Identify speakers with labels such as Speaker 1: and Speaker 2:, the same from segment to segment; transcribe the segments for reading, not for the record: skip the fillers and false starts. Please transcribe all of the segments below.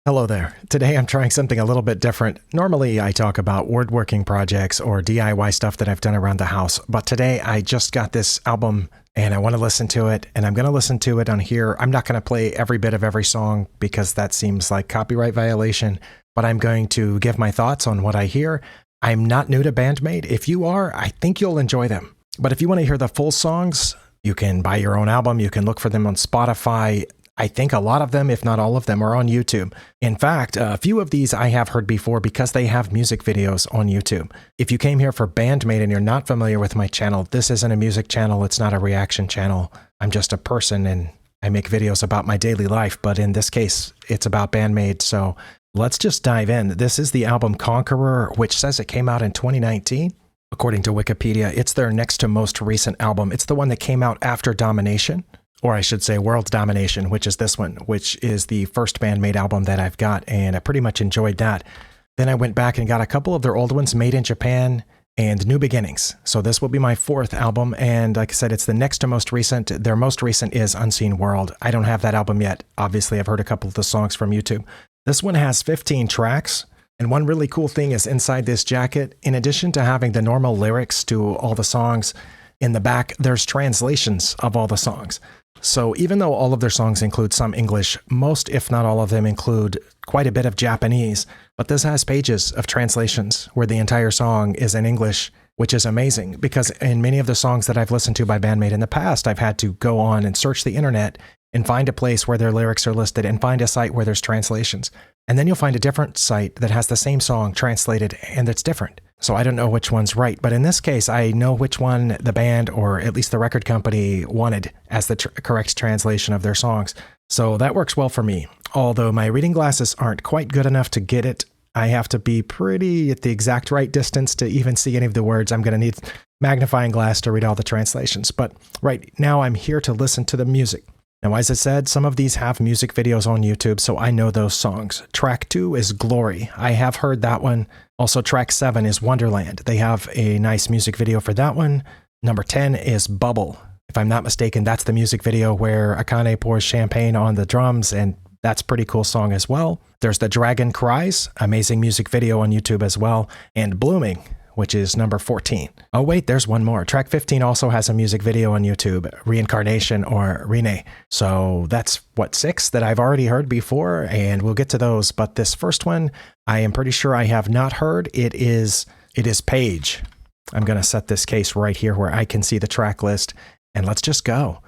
Speaker 1: Hello there. Today I'm trying something a little bit different. Normally I talk about woodworking projects or DIY stuff that I've done around the house, but today I just got this album and I want to listen to it, and I'm going to listen to it on here. I'm not going to play every bit of every song because that seems like copyright violation, but I'm going to give my thoughts on what I hear. I'm not new to Band-Maid. If you are, I think you'll enjoy them. But if you want to hear the full songs, you can buy your own album. You can look for them on Spotify. I think a lot of them, if not all of them, are on YouTube. In fact, a few of these I have heard before because they have music videos on YouTube. If you came here for Band-Maid and you're not familiar with my channel, this isn't a music channel. It's not a reaction channel. I'm just a person and I make videos about my daily life. But in this case, it's about Band-Maid. So let's just dive in. This is the album Conqueror, which says it came out in 2019. According to Wikipedia, it's their next to most recent album. It's the one that came out after Domination. Or I should say World Domination, which is this one, which is the first Band-Maid album that I've got, and I pretty much enjoyed that. Then I went back and got a couple of their old ones, Made in Japan and New Beginnings. So this will be my fourth album, and like I said, it's the next to most recent. Their most recent is Unseen World. I don't have that album yet. Obviously, I've heard a couple of the songs from YouTube. This one has 15 tracks, and one really cool thing is inside this jacket, in addition to having the normal lyrics to all the songs, in the back, there's translations of all the songs. So even though all of their songs include some English, most, if not all of them, include quite a bit of Japanese. But this has pages of translations where the entire song is in English, which is amazing because in many of the songs that I've listened to by Band-Maid in the past, I've had to go on and search the internet and find a place where their lyrics are listed and find a site where there's translations. And then you'll find a different site that has the same song translated and it's different. So I don't know which one's right, but in this case, I know which one the band or at least the record company wanted as the correct translation of their songs. So that works well for me. Although my reading glasses aren't quite good enough to get it, I have to be pretty at the exact right distance to even see any of the words. I'm going to need magnifying glass to read all the translations. But right now I'm here to listen to the music. Now, as I said, some of these have music videos on YouTube, so I know those songs. Track 2 is Glory. I have heard that one. Also, track 7 is Wonderland. They have a nice music video for that one. Number 10 is Bubble. If I'm not mistaken, that's the music video where Akane pours champagne on the drums, and that's a pretty cool song as well. There's the Dragon Cries, amazing music video on YouTube as well, and Blooming, which is number 14. Oh wait, there's one more. Track 15 also has a music video on YouTube, Reincarnation or Rinne. So that's, what, 6 that I've already heard before, and we'll get to those. But this first one, I am pretty sure I have not heard. It is Page. I'm gonna set this case right here where I can see the track list, and let's just go.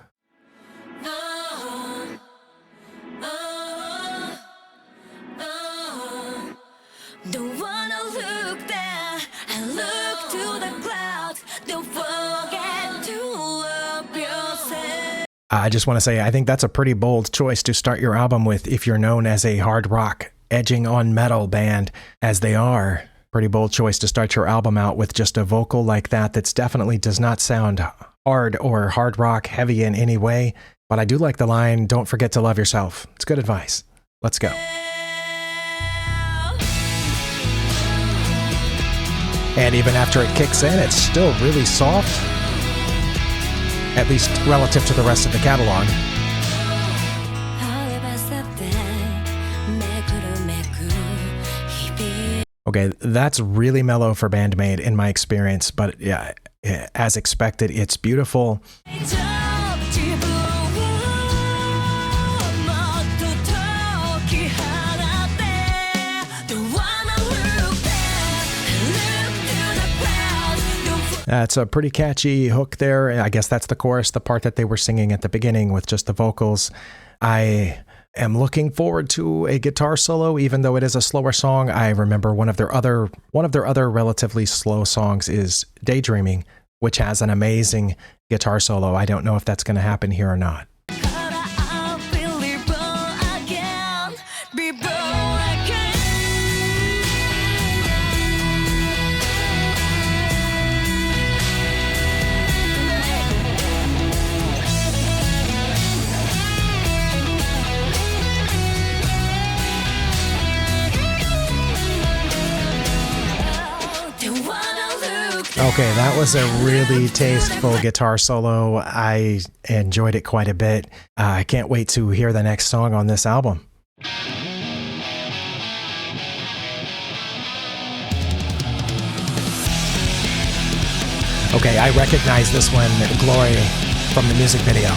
Speaker 2: Don't wanna look there and look to the clouds. Don't forget to love yourself.
Speaker 1: I just want to say, I think that's a pretty bold choice to start your album with if you're known as a hard rock, edging on metal band, as they are. Pretty bold choice to start your album out with just a vocal like that that's definitely does not sound hard or hard rock heavy in any way. But I do like the line, don't forget to love yourself. It's good advice. Let's go. And even after it kicks in, it's still really soft, at least relative to the rest of the catalog. Okay, that's really mellow for Band-Maid in my experience, but yeah, as expected, it's beautiful. It's a pretty catchy hook there. I guess that's the chorus, the part that they were singing at the beginning with just the vocals. I am looking forward to a guitar solo, even though it is a slower song. I remember one of their other relatively slow songs is Daydreaming, which has an amazing guitar solo. I don't know if that's going to happen here or not. Okay, that was a really tasteful guitar solo. I enjoyed it quite a bit. I can't wait to hear the next song on this album. Okay, I recognize this one, Glory, from the music video.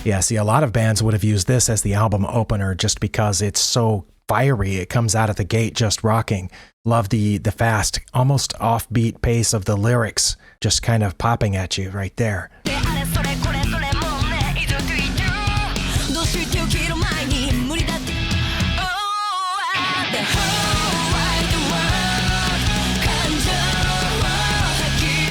Speaker 1: Yeah, see, a lot of bands would have used this as the album opener just because it's so fiery. It comes out of the gate just rocking. Love the fast, almost offbeat pace of the lyrics just kind of popping at you right there.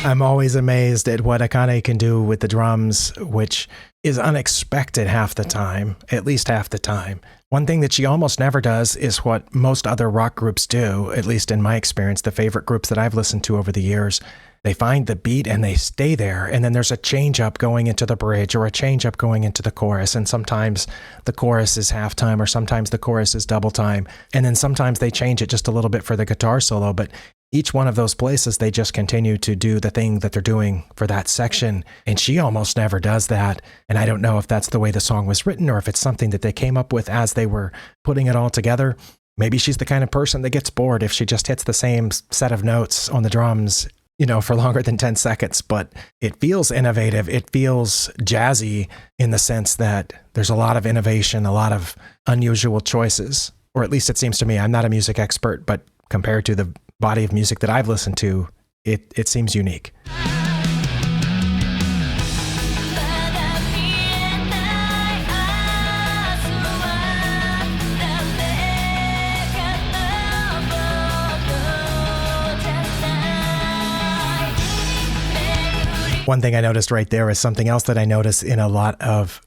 Speaker 1: I'm always amazed at what Akane can do with the drums, which is unexpected half the time, at least half the time. One thing that she almost never does is what most other rock groups do, at least in my experience, the favorite groups that I've listened to over the years. They find the beat and they stay there, and then there's a change up going into the bridge or a change up going into the chorus, and sometimes the chorus is halftime or sometimes the chorus is double time, and then sometimes they change it just a little bit for the guitar solo, but each one of those places, they just continue to do the thing that they're doing for that section. And she almost never does that. And I don't know if that's the way the song was written or if it's something that they came up with as they were putting it all together. Maybe she's the kind of person that gets bored if she just hits the same set of notes on the drums, you know, for longer than 10 seconds. But it feels innovative. It feels jazzy in the sense that there's a lot of innovation, a lot of unusual choices, or at least it seems to me. I'm not a music expert, but compared to the body of music that I've listened to, it seems unique. One thing I noticed right there is something else that I notice in a lot of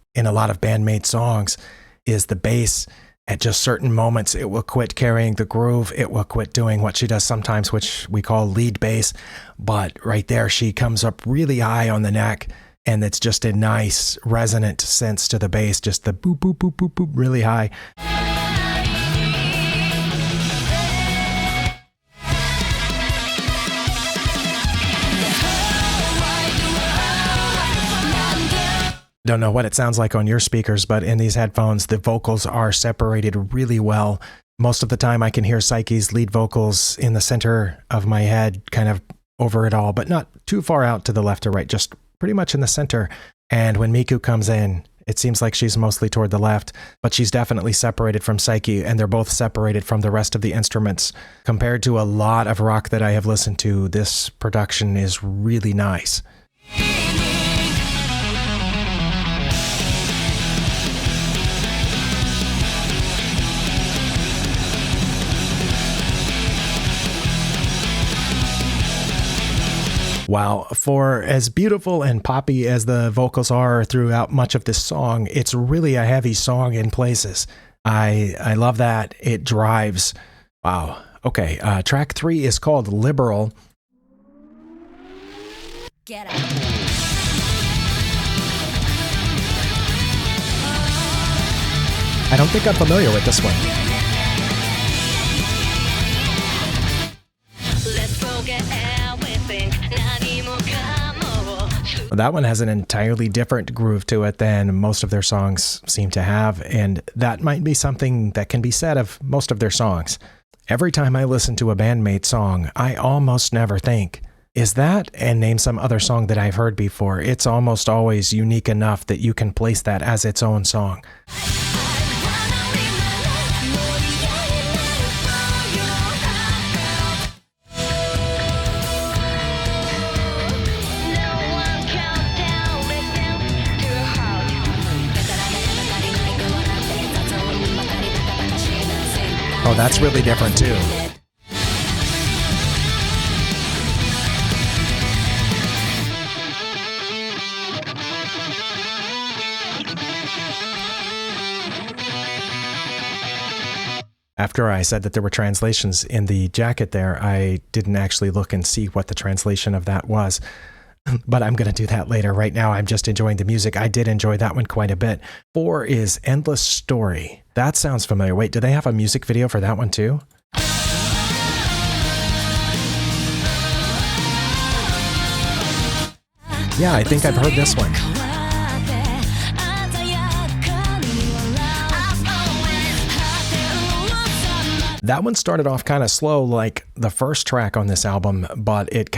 Speaker 1: Band-Maid songs is the bass. At just certain moments, it will quit carrying the groove. It will quit doing what she does sometimes, which we call lead bass. But right there, she comes up really high on the neck, and it's just a nice resonant sense to the bass, just the boop, boop, boop, boop, boop, really high. Don't know what it sounds like on your speakers, but in these headphones, the vocals are separated really well. Most of the time I can hear Psyche's lead vocals in the center of my head, kind of over it all, but not too far out to the left or right, just pretty much in the center. And when Miku comes in, it seems like she's mostly toward the left, but she's definitely separated from Psyche, and they're both separated from the rest of the instruments. Compared to a lot of rock that I have listened to, this production is really nice. Wow, for as beautiful and poppy as the vocals are throughout much of this song, it's really a heavy song in places. I love that. It drives. Wow. Okay, track 3 is called Liberal.
Speaker 2: Get out.
Speaker 1: I don't think I'm familiar with this one. That one has an entirely different groove to it than most of their songs seem to have, and that might be something that can be said of most of their songs. Every time I listen to a Band-Maid song, I almost never think, is that, and name some other song that I've heard before. It's almost always unique enough that you can place that as its own song. Oh, that's really different too. After I said that there were translations in the jacket there, I didn't actually look and see what the translation of that was. But I'm going to do that later. Right now, I'm just enjoying the music. I did enjoy that one quite a bit. 4 is Endless Story. That sounds familiar. Wait, do they have a music video for that one too? Yeah, I think I've heard this one. That one started off kind of slow like the first track on this album, but it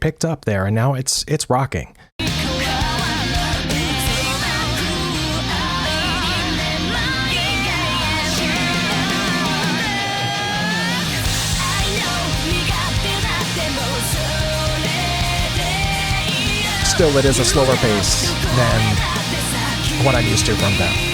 Speaker 1: picked up there and now it's rocking. Still, it is a slower pace than what I'm used to from them.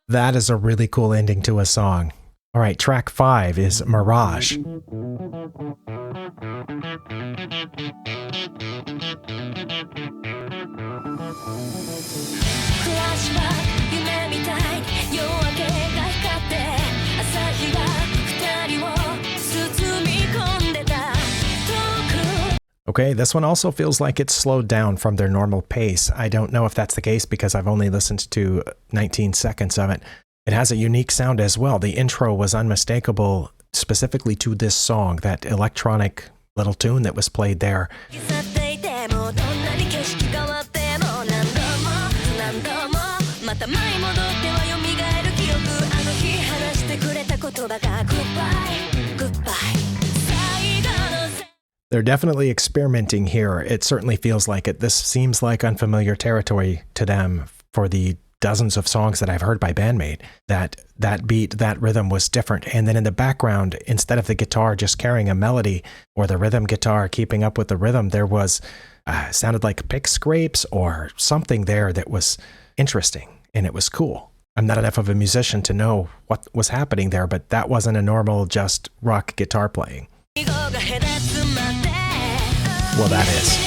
Speaker 1: That is a really cool ending to a song. All right, track 5 is Mirage. Okay, this one also feels like it's slowed down from their normal pace. I don't know if that's the case because I've only listened to 19 seconds of it. It has a unique sound as well. The intro was unmistakable specifically to this song, that electronic little tune that was played there. They're definitely experimenting here. It certainly feels like it. This seems like unfamiliar territory to them for the dozens of songs that I've heard by Band-Maid. That beat, that rhythm was different. And then in the background, instead of the guitar just carrying a melody or the rhythm guitar keeping up with the rhythm, there was, sounded like pick scrapes or something there that was interesting and it was cool. I'm not enough of a musician to know what was happening there, but that wasn't a normal just rock guitar playing. Well, that is.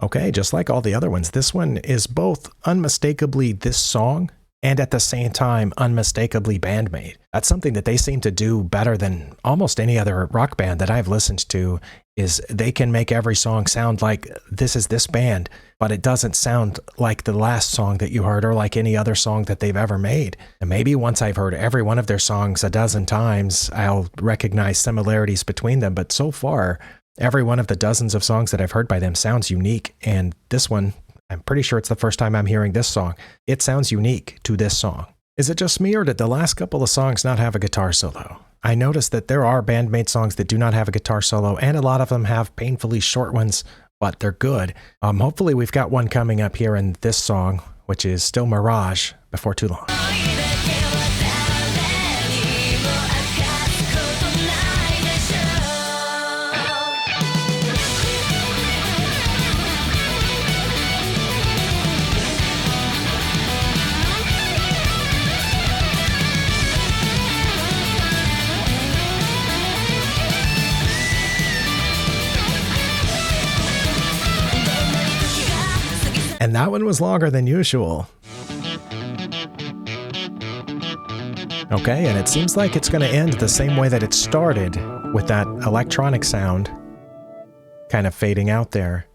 Speaker 1: Okay, just like all the other ones, this one is both unmistakably this song and at the same time unmistakably Band-Maid. That's something that they seem to do better than almost any other rock band that I've listened to, is they can make every song sound like this is this band, but it doesn't sound like the last song that you heard or like any other song that they've ever made. And maybe once I've heard every one of their songs a dozen times, I'll recognize similarities between them. But so far, every one of the dozens of songs that I've heard by them sounds unique. And this one, I'm pretty sure it's the first time I'm hearing this song. It sounds unique to this song. Is it just me, or did the last couple of songs not have a guitar solo? I noticed that there are Band-Maid songs that do not have a guitar solo, and a lot of them have painfully short ones, but they're good. Hopefully we've got one coming up here in this song, which is still Mirage, before too long. And that one was longer than usual. Okay, and it seems like it's going to end the same way that it started, with that electronic sound kind of fading out there.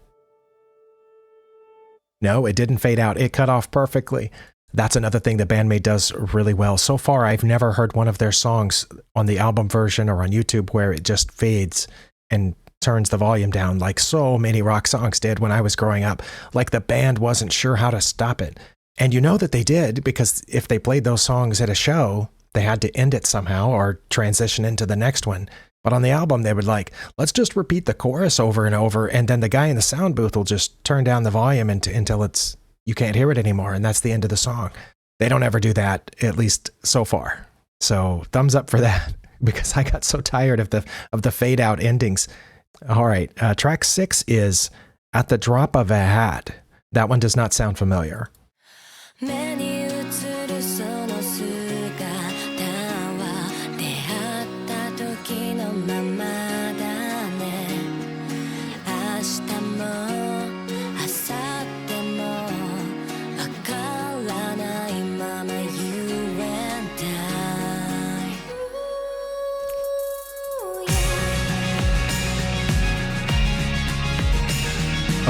Speaker 1: No, it didn't fade out. It cut off perfectly. That's another thing that Band-Maid does really well. So far, I've never heard one of their songs on the album version or on YouTube where it just fades and turns the volume down like so many rock songs did when I was growing up. Like the band wasn't sure how to stop it. And you know that they did, because if they played those songs at a show, they had to end it somehow or transition into the next one. But on the album, they would like, let's just repeat the chorus over and over, and then the guy in the sound booth will just turn down the volume until it's, you can't hear it anymore, and that's the end of the song. They don't ever do that, at least so far. So thumbs up for that, because I got so tired of the fade out endings. All right, track 6 is At the Drop of a Hat. That one does not sound familiar.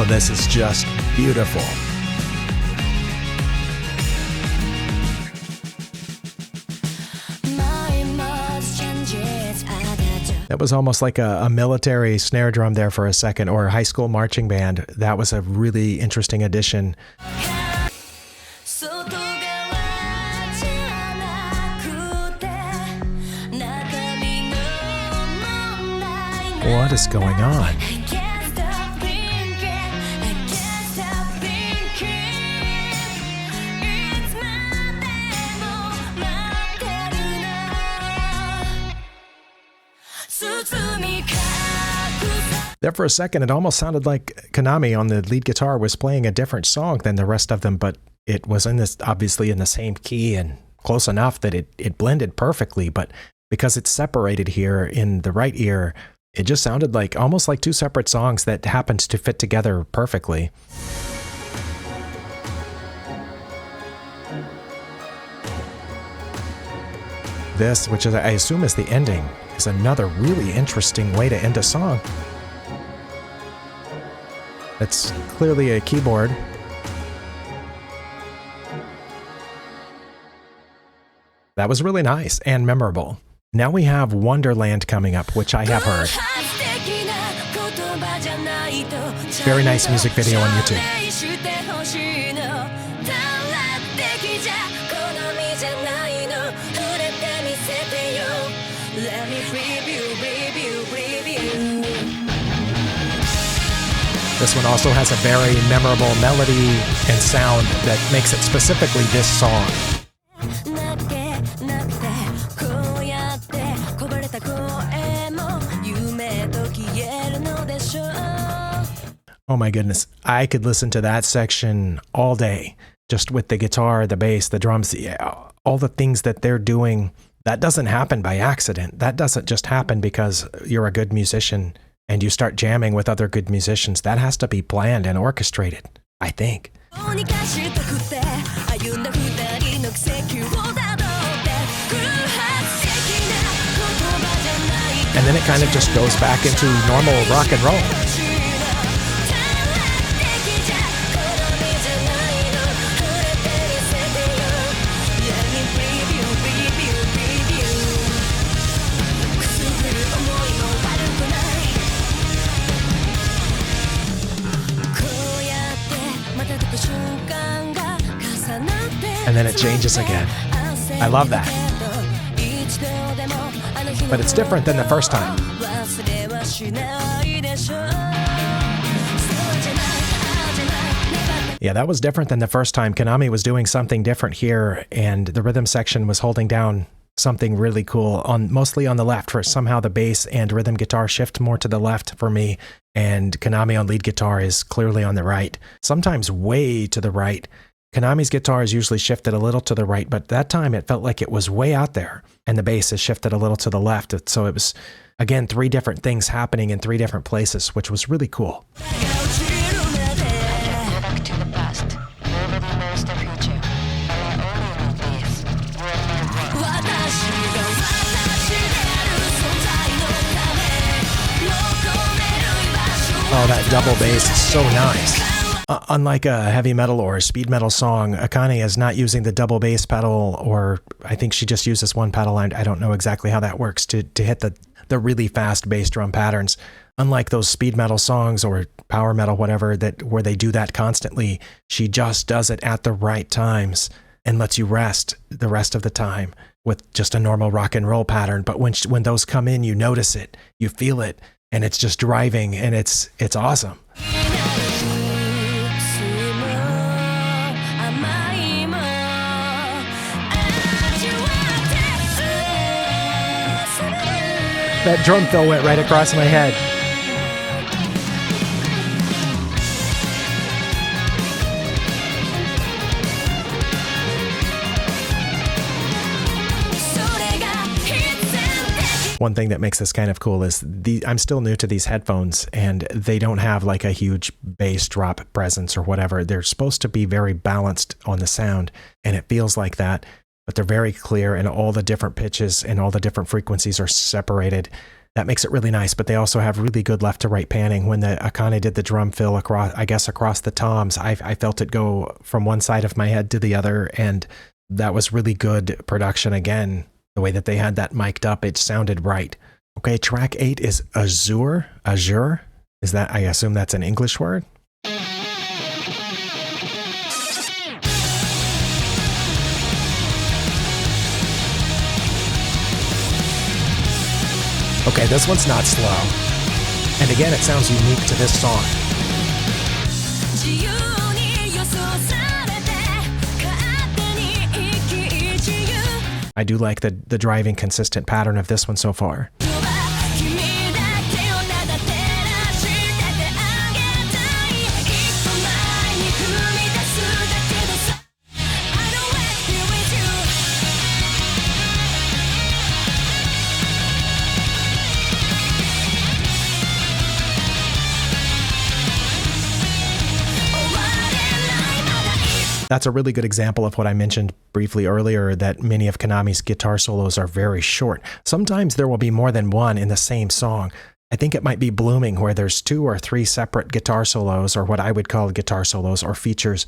Speaker 1: Oh, this is just beautiful. That was almost like a military snare drum there for a second, or a high school marching band. That was a really interesting addition. What is going on? There for a second, it almost sounded like Konami on the lead guitar was playing a different song than the rest of them, but it was obviously in the same key and close enough that it blended perfectly. But because it's separated here in the right ear, it just sounded like almost like two separate songs that happened to fit together perfectly. This, which I assume is the ending, is another really interesting way to end a song. It's clearly a keyboard. That was really nice and memorable. Now we have Wonderland coming up, which I have heard. Very nice music video on YouTube. This one also has a very memorable melody and sound that makes it specifically this song. Oh my goodness, I could listen to that section all day, just with the guitar, the bass, the drums, all the things that they're doing. That doesn't happen by accident. That doesn't just happen because you're a good musician and you start jamming with other good musicians. That has to be planned and orchestrated, I think. And then it kind of just goes back into normal rock and roll. And then it changes again. I love that. But it's different than the first time. Yeah, that was different than the first time. Konami was doing something different here, and the rhythm section was holding down something really cool, mostly on the left, where somehow the bass and rhythm guitar shift more to the left for me, and Konami on lead guitar is clearly on the right, sometimes way to the right. Konami's guitar is usually shifted a little to the right, but that time it felt like it was way out there, and the bass is shifted a little to the left. So it was, again, three different things happening in three different places, which was really cool.
Speaker 3: Go back to the past. Never remains the future. I only know this.
Speaker 1: Oh, that double bass is so nice. Unlike a heavy metal or a speed metal song, Akane is not using the double bass pedal, or I think she just uses one pedal. I don't know exactly how that works to hit the really fast bass drum patterns. Unlike those speed metal songs or power metal, whatever, where they do that constantly, she just does it at the right times and lets you rest the rest of the time with just a normal rock and roll pattern. But when those come in, you notice it, you feel it, and it's just driving, and it's awesome. That drum fill went right across my head. One thing that makes this kind of cool is I'm still new to these headphones, and they don't have like a huge bass drop presence or whatever. They're supposed to be very balanced on the sound, and it feels like that, but they're very clear, and all the different pitches and all the different frequencies are separated. That makes it really nice, but they also have really good left to right panning. When the Akane did the drum fill across, I guess across the toms, I felt it go from one side of my head to the other, and that was really good production again. The way that they had that mic'd up, it sounded right. Okay, track 8 is Azure. Azure? Is that, I assume that's an English word? Okay, this one's not slow. And again, it sounds unique to this song. I do like the driving consistent pattern of this one so far. That's a really good example of what I mentioned briefly earlier, that many of Konami's guitar solos are very short. Sometimes there will be more than one in the same song. I think it might be Blooming, where there's 2 or 3 separate guitar solos, or what I would call guitar solos or features,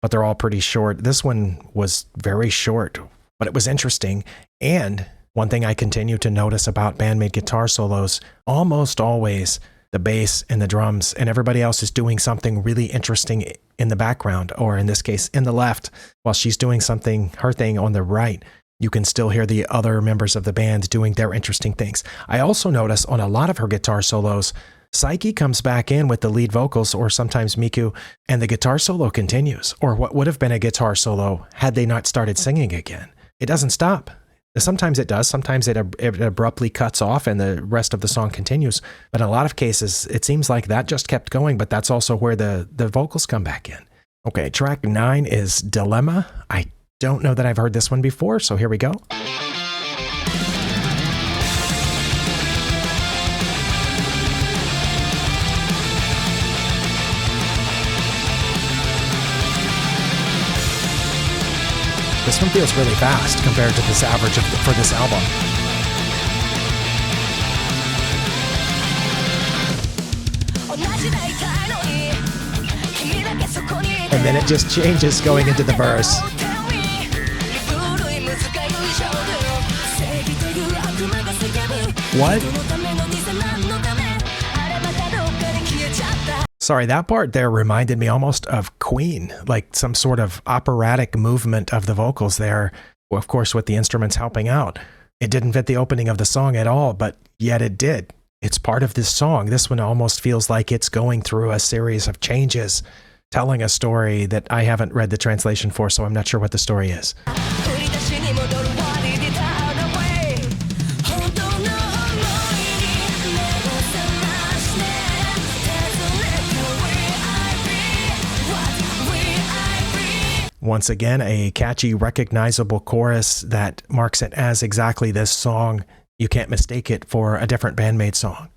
Speaker 1: but they're all pretty short. This one was very short, but it was interesting. And one thing I continue to notice about Band-Maid guitar solos, almost always the bass and the drums and everybody else is doing something really interesting in the background, or in this case, in the left, while she's doing something, her thing on the right. You can still hear the other members of the band doing their interesting things. I also notice on a lot of her guitar solos, Saiki comes back in with the lead vocals, or sometimes Miku, and the guitar solo continues, or what would have been a guitar solo had they not started singing again. It doesn't stop. Sometimes it does. Sometimes it abruptly cuts off and the rest of the song continues. But in a lot of cases, it seems like that just kept going, but that's also where the vocals come back in. Okay, track 9 is Dilemma. I don't know that I've heard this one before, so here we go. This one feels really fast compared to this average for this album. And then it just changes going into the verse. What? Sorry, that part there reminded me almost of Queen, like some sort of operatic movement of the vocals there, of course with the instruments helping out. It didn't fit the opening of the song at all, but yet it did. It's part of this song. This one almost feels like it's going through a series of changes, telling a story that I haven't read the translation for, so I'm not sure what the story is. Once again, a catchy, recognizable chorus that marks it as exactly this song. You can't mistake it for a different Band-Maid song.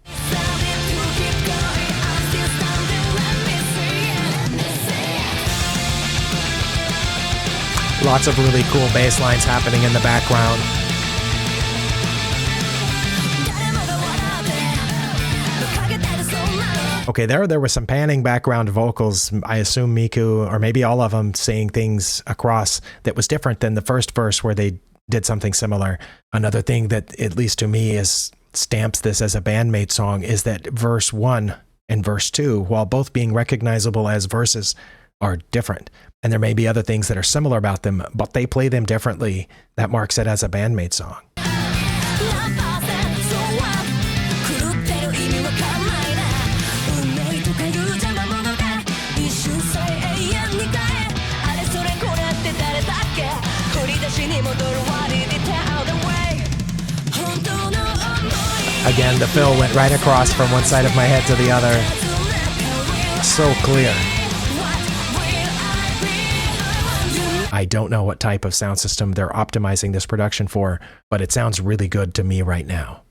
Speaker 1: Lots of really cool bass lines happening in the background. Okay, there were some panning background vocals. I assume Miku, or maybe all of them, saying things across that was different than the first verse where they did something similar. Another thing that, at least to me, stamps this as a Band-Maid song is that verse 1 and verse 2, while both being recognizable as verses, are different. And there may be other things that are similar about them, but they play them differently. That marks it as a Band-Maid song. Again, the fill went right across from one side of my head to the other. So clear. I don't know what type of sound system they're optimizing this production for, but it sounds really good to me right now.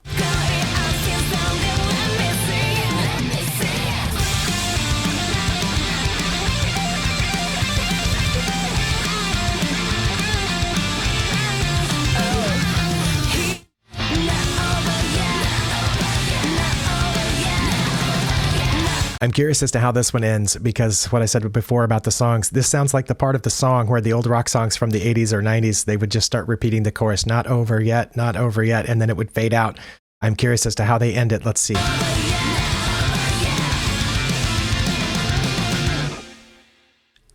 Speaker 1: I'm curious as to how this one ends because what I said before about the songs, this sounds like the part of the song where the old rock songs from the 80s or 90s, they would just start repeating the chorus, not over yet, not over yet, and then it would fade out. I'm curious as to how they end it. Let's see.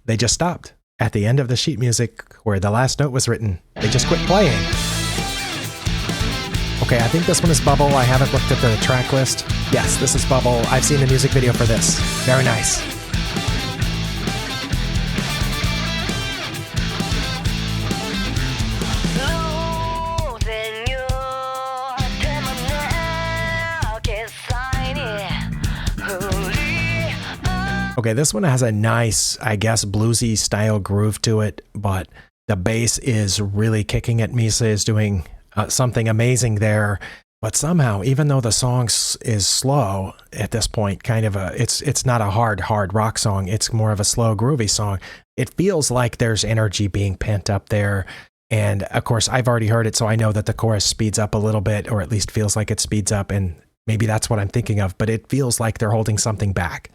Speaker 1: They just stopped at the end of the sheet music where the last note was written. They just quit playing. Okay, I think this one is Bubble. I haven't looked at the track list. Yes, this is Bubble. I've seen the music video for this. Very nice. Okay, this one has a nice, I guess, bluesy style groove to it, but the bass is really kicking it. Misa is doing something amazing there, but somehow, even though the song is slow at this point, kind of it's not a hard rock song. It's more of a slow, groovy song. It feels like there's energy being pent up there. And of course, I've already heard it, so I know that the chorus speeds up a little bit, or at least feels like it speeds up. And maybe that's what I'm thinking of, but it feels like they're holding something back.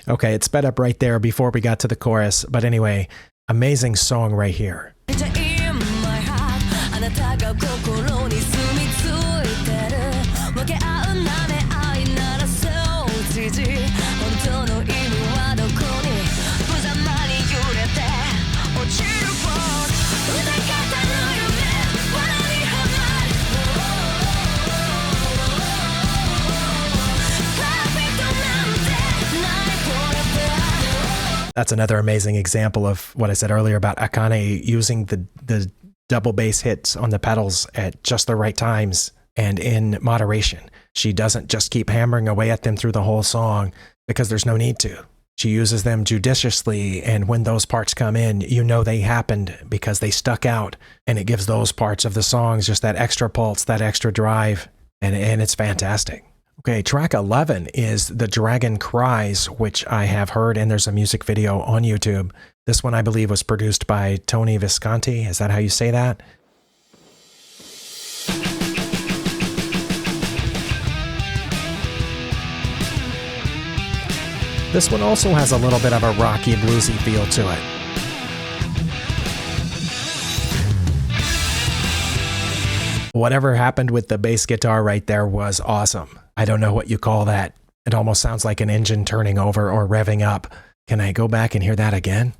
Speaker 1: Okay, it sped up right there before we got to the chorus, but anyway, amazing song right here. That's another amazing example of what I said earlier about Akane using the double bass hits on the pedals at just the right times and in moderation. She doesn't just keep hammering away at them through the whole song because there's no need to. She uses them judiciously, and when those parts come in, you know they happened because they stuck out, and it gives those parts of the songs just that extra pulse, that extra drive, and it's fantastic. Okay, track 11 is the Dragon Cries, which I have heard, and there's a music video on YouTube. This one, I believe, was produced by Tony Visconti. Is that how you say that? This one also has a little bit of a rocky, bluesy feel to it. Whatever happened with the bass guitar right there was awesome. I don't know what you call that. It almost sounds like an engine turning over or revving up. Can I go back and hear that again?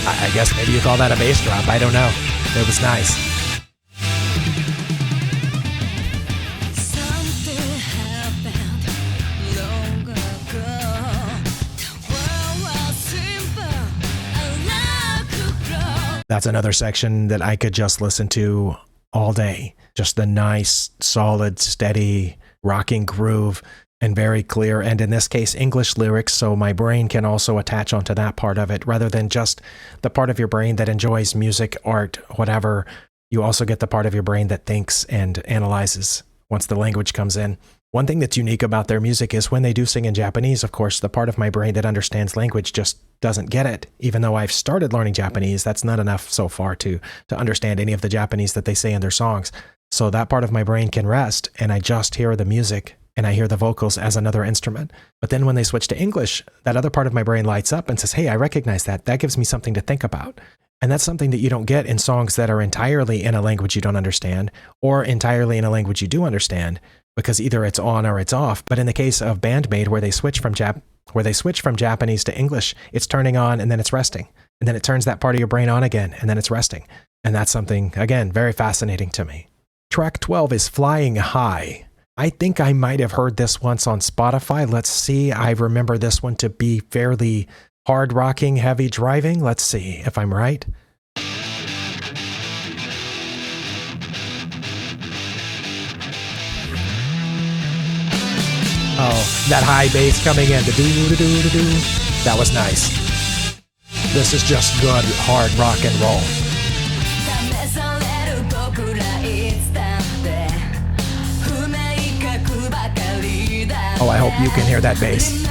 Speaker 1: I guess maybe you call that a bass drop. I don't know. It was nice. That's another section that I could just listen to all day. Just the nice, solid, steady, rocking groove and very clear. And in this case, English lyrics, so my brain can also attach onto that part of it rather than just the part of your brain that enjoys music, art, whatever. You also get the part of your brain that thinks and analyzes once the language comes in. One thing that's unique about their music is when they do sing in Japanese, of course, the part of my brain that understands language just doesn't get it. Even though I've started learning Japanese, that's not enough so far to understand any of the Japanese that they say in their songs. So that part of my brain can rest, and I just hear the music and I hear the vocals as another instrument. But then when they switch to English, that other part of my brain lights up and says, hey, I recognize that. That gives me something to think about. And that's something that you don't get in songs that are entirely in a language you don't understand or entirely in a language you do understand, because either it's on or it's off. But in the case of Band-Maid, where they switch from Japanese to English, it's turning on and then it's resting. And then it turns that part of your brain on again and then it's resting. And that's something, again, very fascinating to me. Track 12 is Flying High. I think I might have heard this once on Spotify. Let's see. I remember this one to be fairly hard rocking, heavy driving. Let's see if I'm right. Oh, that high bass coming in. That was nice. This is just good, hard rock and roll. Oh, I hope you can hear that bass.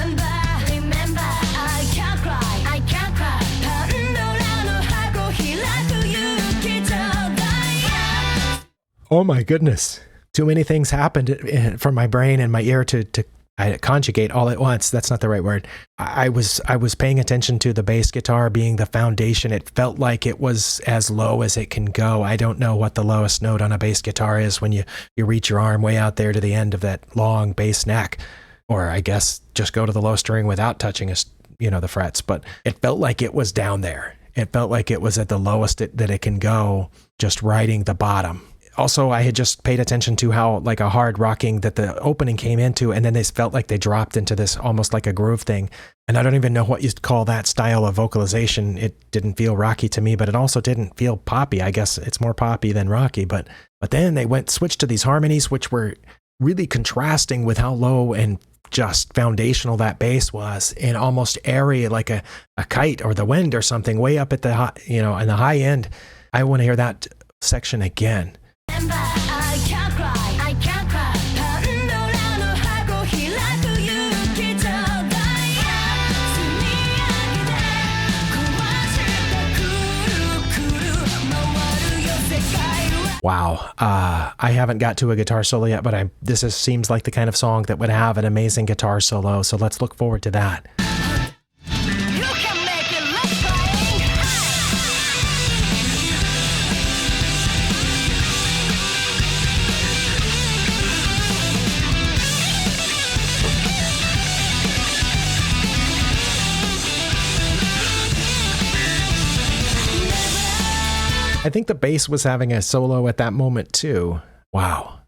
Speaker 1: Oh my goodness. Too many things happened for my brain and my ear to conjugate all at once. That's not the right word. I was paying attention to the bass guitar being the foundation. It felt like it was as low as it can go. I don't know what the lowest note on a bass guitar is when you reach your arm way out there to the end of that long bass neck. Or I guess just go to the low string without touching the frets. But it felt like it was down there. It felt like it was at the lowest that it can go, just riding the bottom. Also, I had just paid attention to how like a hard rocking that the opening came into, and then they felt like they dropped into this almost like a groove thing. And I don't even know what you'd call that style of vocalization. It didn't feel rocky to me, but it also didn't feel poppy. I guess it's more poppy than rocky. But then they switched to these harmonies, which were really contrasting with how low and just foundational that bass was, and almost airy like a kite or the wind or something way up at the high, in the high end. I want to hear that section again.
Speaker 2: I can't cry, I can't cry. パンドラの箱開く勇気じゃない。積み上げて壊したくるくる回るよ世界は。
Speaker 1: Wow. I haven't got to a guitar solo yet, but seems like the kind of song that would have an amazing guitar solo. So let's look forward to that.
Speaker 2: You can make it less flying.
Speaker 1: I think the bass was having a solo at that moment too. Wow.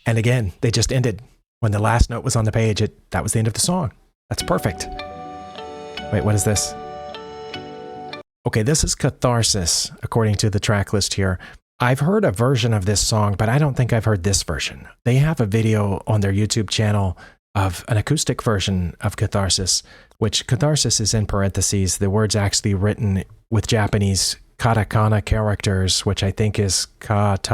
Speaker 1: And again, they just ended. When the last note was on the page, that was the end of the song. That's perfect. Wait, what is this? Okay, this is Catharsis, according to the track list here. I've heard a version of this song, but I don't think I've heard this version. They have a video on their YouTube channel of an acoustic version of Catharsis, which Catharsis is in parentheses. The word's actually written with Japanese katakana characters, which I think is Katarushisu,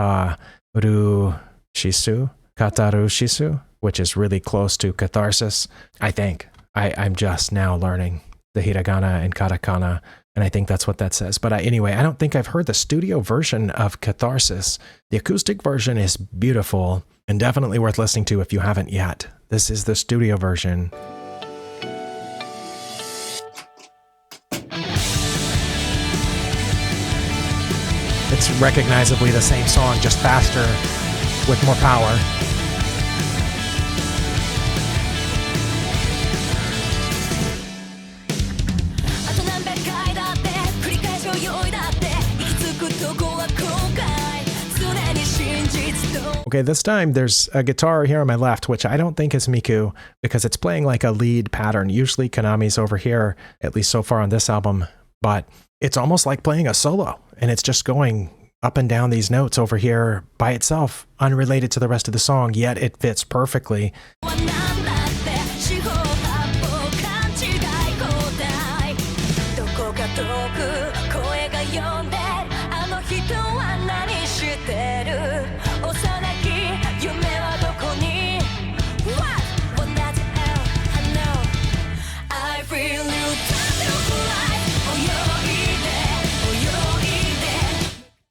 Speaker 1: which is really close to Catharsis, I think. I'm just now learning the hiragana and katakana, and I think that's what that says. But anyway, I don't think I've heard the studio version of Catharsis. The acoustic version is beautiful and definitely worth listening to if you haven't yet. This is the studio version. It's recognizably the same song, just faster with more power. Okay, this time there's a guitar here on my left, which I don't think is Miku because it's playing like a lead pattern. Usually Konami's over here, at least so far on this album, but it's almost like playing a solo, and it's just going up and down these notes over here by itself, unrelated to the rest of the song, yet it fits perfectly.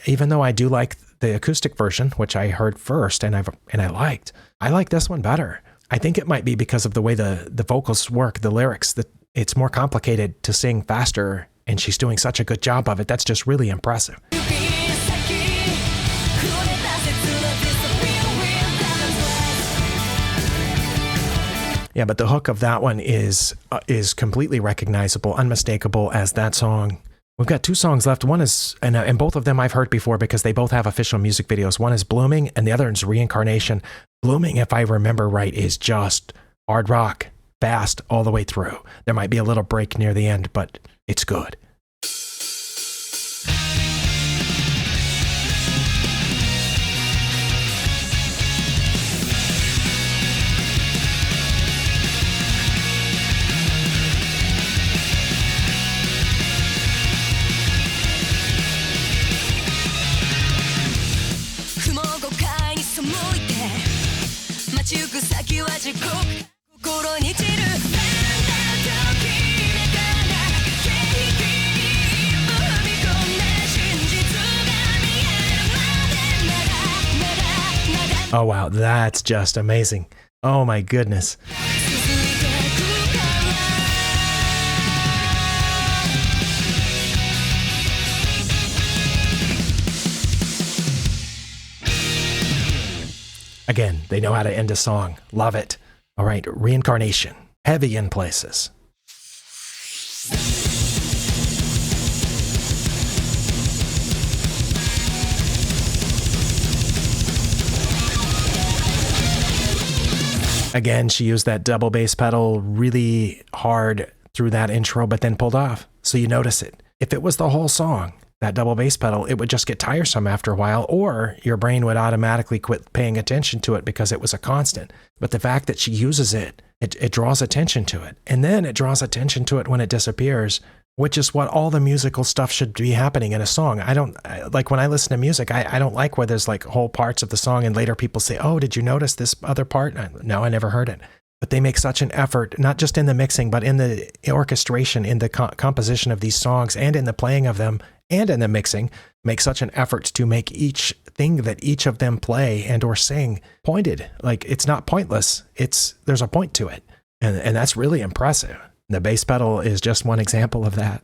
Speaker 1: Even though I do like the acoustic version, which I heard first and I liked, I like this one better. I think it might be because of the way the vocals work, the lyrics, that it's more complicated to sing faster, and she's doing such a good job of it. That's just really impressive. Yeah, but the hook of that one is completely recognizable, unmistakable as that song. We've got two songs left. One is, and both of them I've heard before because they both have official music videos. One is Blooming and the other is Reincarnation. Blooming, if I remember right, is just hard rock, fast all the way through. There might be a little break near the end, but it's good.
Speaker 2: 心に散るだんだんときめかな景色に一歩踏み込んで真実が見えるまでまだ
Speaker 1: Oh, wow. That's just amazing. Oh, my goodness.
Speaker 2: 続いてくから
Speaker 1: Again, they know how to end a song. Love it. All right, Reincarnation. Heavy in places. Again, she used that double bass pedal really hard through that intro, but then pulled off. So you notice it. If it was the whole song, that double bass pedal, it would just get tiresome after a while, or your brain would automatically quit paying attention to it because it was a constant. But the fact that she uses it, it draws attention to it. And then it draws attention to it when it disappears, which is what all the musical stuff should be happening in a song. Like when I listen to music, I don't like where there's like whole parts of the song and later people say, oh, did you notice this other part? No, I never heard it. But they make such an effort, not just in the mixing, but in the orchestration, in the composition of these songs and in the playing of them and in the mixing, make such an effort to make each thing that each of them play and or sing pointed. Like it's not pointless. There's a point to it. And that's really impressive. The bass pedal is just one example of that.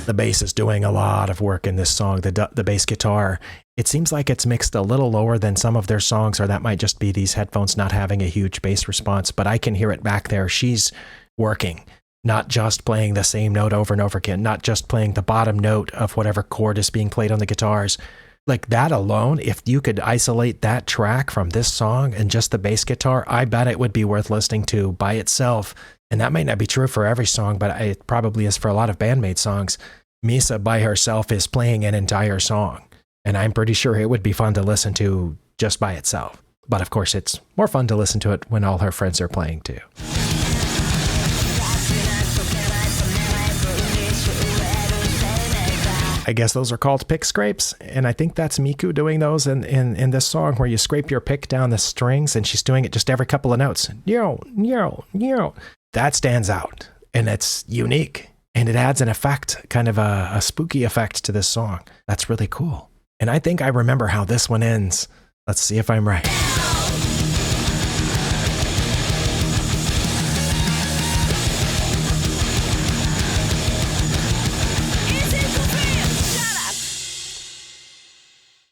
Speaker 1: The bass is doing a lot of work in this song, the bass guitar. It seems like it's mixed a little lower than some of their songs, or that might just be these headphones not having a huge bass response, but I can hear it back there. She's working, not just playing the same note over and over again, not just playing the bottom note of whatever chord is being played on the guitars. Like that alone, if you could isolate that track from this song and just the bass guitar, I bet it would be worth listening to by itself. And that might not be true for every song, but it probably is for a lot of Band-Maid songs. Misa by herself is playing an entire song, and I'm pretty sure it would be fun to listen to just by itself. But of course, it's more fun to listen to it when all her friends are playing too. I guess those are called pick scrapes, and I think that's Miku doing those in this song where you scrape your pick down the strings, and she's doing it just every couple of notes. Yo, yo, yo. That stands out, and it's unique, and it adds an effect, kind of a spooky effect to this song. That's really cool. And I think I remember how this one ends. Let's see if I'm right.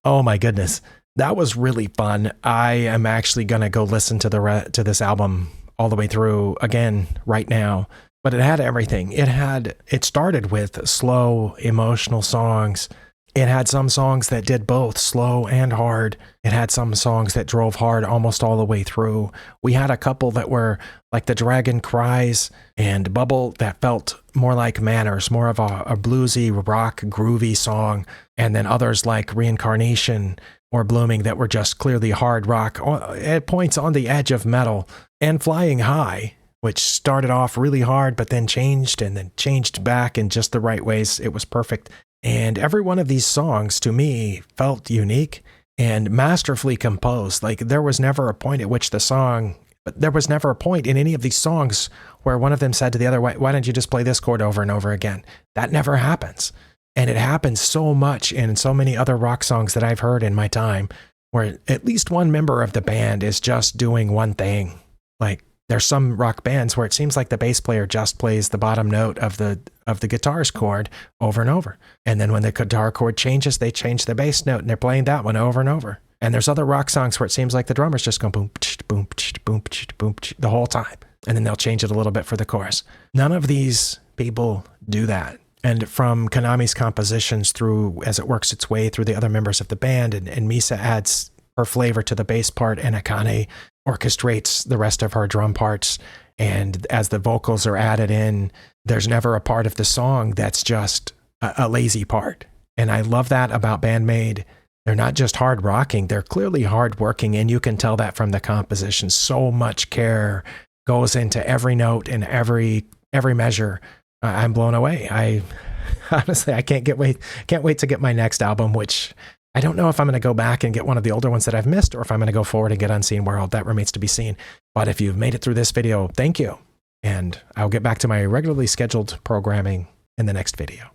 Speaker 1: Oh my goodness, that was really fun. I am actually gonna go listen to this album all the way through again right now. But it had everything. It started with slow, emotional songs. It had some songs that did both slow and hard. It had some songs that drove hard almost all the way through. We had a couple that were like the Dragon Cries and Bubble that felt more like Manners, more of a bluesy, rock, groovy song. And then others like Reincarnation or Blooming that were just clearly hard rock at points on the edge of metal. And Flying High, which started off really hard, but then changed and then changed back in just the right ways. It was perfect. And every one of these songs, to me, felt unique and masterfully composed. Like there was never a point at which there was never a point in any of these songs where one of them said to the other, why don't you just play this chord over and over again? That never happens. And it happens so much in so many other rock songs that I've heard in my time, where at least one member of the band is just doing one thing. Like there's some rock bands where it seems like the bass player just plays the bottom note of the guitar's chord over and over. And then when the guitar chord changes, they change the bass note and they're playing that one over and over. And there's other rock songs where it seems like the drummer's just going boom, boom, boom, boom the whole time. And then they'll change it a little bit for the chorus. None of these people do that. And from Konami's compositions through, as it works its way through the other members of the band, and Misa adds her flavor to the bass part, and Akane orchestrates the rest of her drum parts. And as the vocals are added in, there's never a part of the song that's just a lazy part. And I love that about Band-Maid. They're not just hard rocking, they're clearly hard working, and you can tell that from the composition. So much care goes into every note and every measure I'm blown away. I honestly, I can't wait to get my next album, which I don't know if I'm going to go back and get one of the older ones that I've missed, or if I'm going to go forward and get Unseen World. That remains to be seen. But if you've made it through this video, thank you. And I'll get back to my regularly scheduled programming in the next video.